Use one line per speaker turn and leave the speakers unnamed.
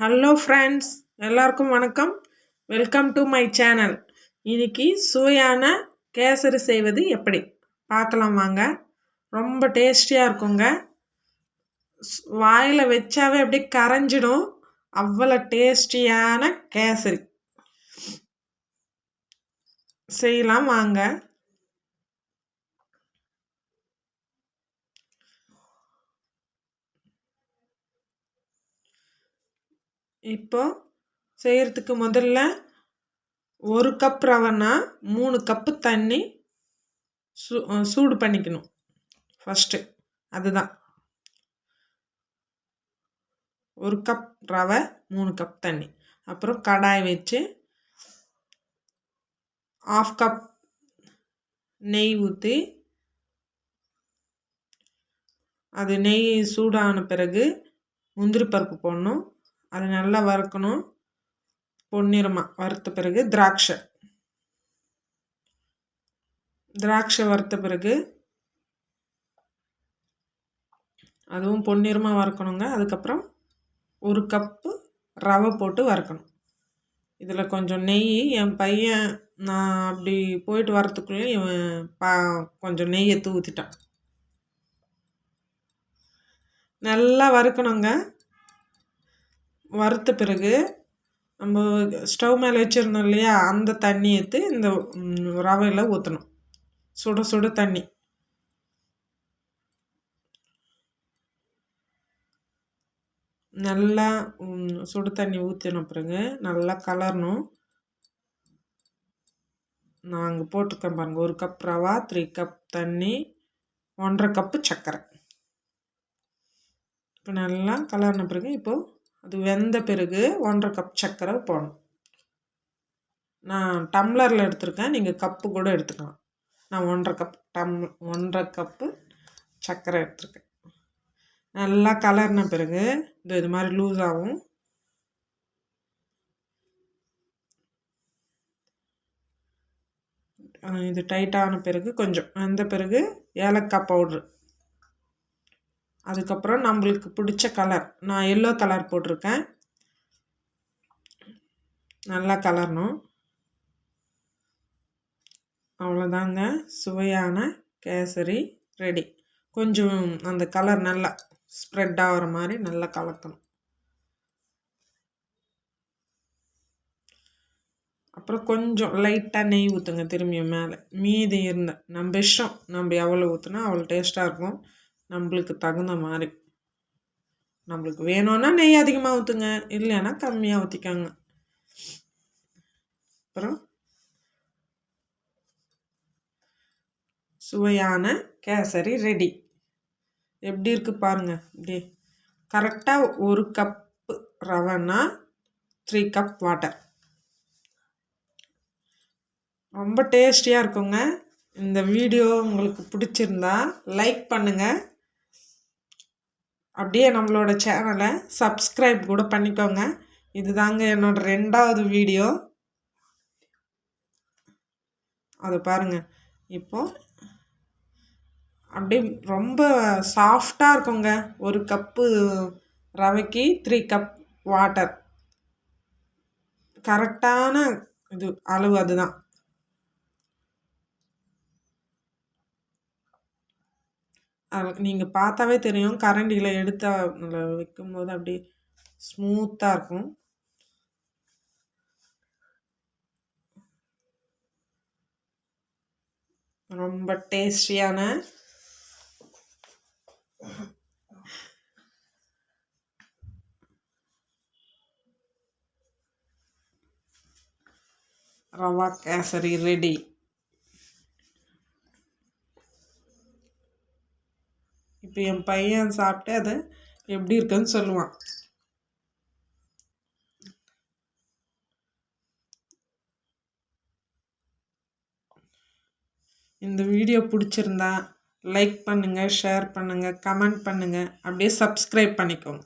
Hello friends, எல்லாருக்கும் வணக்கம். Welcome to my channel. இன்னைக்கு சுவையான கேசரி செய்வது எப்படி பார்க்கலாம் வாங்க. ரொம்ப டேஸ்டியாக இருக்குங்க. வாயில் வச்சாவே அப்படியே கரைஞ்சிடும். அவ்வளோ டேஸ்டியான கேசரி செய்யலாம் வாங்க. இப்போ செய்கிறதுக்கு முதல்ல 1 கப் ரவைன்னா 3 கப்பு தண்ணி சூடு பண்ணிக்கணும். ஃபஸ்ட்டு அதுதான் 1 கப் ரவை 3 கப் தண்ணி. அப்புறம் கடாய் வச்சு 1/2 கப் நெய் ஊற்றி, அது நெய் சூடான பிறகு முந்திரி பருப்பு போடணும். அது நல்லா வறுக்கணும். பொன்னிறமாக வறுத்த பிறகு திராட்சை வறுத்த பிறகு அதுவும் பொன்னிறமாக வறுக்கணுங்க. அதுக்கப்புறம் 1 கப்பு ரவை போட்டு வறுக்கணும். இதில் கொஞ்சம் நெய், என் பையன் நான் அப்படி போயிட்டு வரத்துக்குள்ளே இவன் கொஞ்சம் நெய் எடுத்து ஊற்றிட்டான். நல்லா வறுக்கணுங்க. வறுத்த பிறகு நம்ம ஸ்டவ் மேலே வச்சுருந்தோம் இல்லையா, அந்த தண்ணி எடுத்து இந்த ரவையில் ஊற்றணும். சுட சுட தண்ணி. நல்லா சுடு தண்ணி ஊற்றின பிறகு நல்லா கலரணும். நான் அங்கே போட்டிருக்கேன் பாருங்கள். 1 கப் ரவா, 3 கப் தண்ணி, 1.5 கப்பு சர்க்கரை. இப்போ நல்லா கலர்ன பிறகு இப்போது அது வெந்த பிறகு 1.5 கப் சர்க்கரை போடணும். நான் டம்ளரில் எடுத்திருக்கேன், நீங்கள் கப்பு கூட எடுத்துக்கலாம். நான் 1.5 கப்பு சர்க்கரை எடுத்துருக்கேன். நல்லா கலர்ன பிறகு இது மாதிரி லூஸ் ஆகும். இது டைட்டான பிறகு கொஞ்சம் வெந்த பிறகு ஏலக்காய் பவுட்ரு, அதுக்கப்புறம் நம்மளுக்கு பிடிச்ச கலர், நான் எல்லோ கலர் போட்டிருக்கேன். நல்லா கலரணும். அவ்வளோதாங்க, சுவையான கேசரி ரெடி. கொஞ்சம் அந்த கலர் நல்லா ஸ்ப்ரெட் ஆகிற மாதிரி நல்லா கலக்கணும். அப்புறம் கொஞ்சம் லைட்டாக நெய் ஊற்றுங்க திரும்பியும் மேலே. மீதி இருந்த நம்ம இஷ்டம், நம்ம எவ்வளோ ஊற்றுனா அவ்வளோ டேஸ்ட்டாக இருக்கும். நம்மளுக்கு தகுந்த மாதிரி. நம்மளுக்கு வேணும்னா நெய் அதிகமாக ஊற்றுங்க, இல்லைன்னா கம்மியாக ஊற்றிக்காங்க. அப்புறம் சுவையான கேசரி ரெடி. எப்படி இருக்குது பாருங்கள். இப்படி கரெக்டாக 1 கப்பு ரவைன்னா 3 கப் வாட்டர். ரொம்ப டேஸ்டியாக இருக்குங்க. இந்த வீடியோ உங்களுக்கு பிடிச்சிருந்தா லைக் பண்ணுங்கள். அப்படியே நம்மளோட சேனலை சப்ஸ்கிரைப் கூட பண்ணிக்கோங்க. இதுதாங்க என்னோட 2வது வீடியோ. அதை பாருங்கள். இப்போது அப்படியே ரொம்ப சாஃப்டாக இருக்குங்க. 1 கப்பு ரவைக்கு 3 கப் வாட்டர். கரெக்டான இது அளவு அதுதான். நீங்கள் பார்த்தாவே தெரியும், கரண்டியில் எடுத்து வைக்கும்போது அப்படியே ஸ்மூத்தாக இருக்கும். ரொம்ப டேஸ்டியான ரவா கேசரி ரெடி. இப்போ என் பையன் சாப்பிட்டு அது எப்படி இருக்குன்னு சொல்லுவான். இந்த வீடியோ பிடிச்சிருந்தா லைக் பண்ணுங்கள், ஷேர் பண்ணுங்கள், கமெண்ட் பண்ணுங்கள், அப்படியே சப்ஸ்கிரைப் பண்ணிக்கோங்க.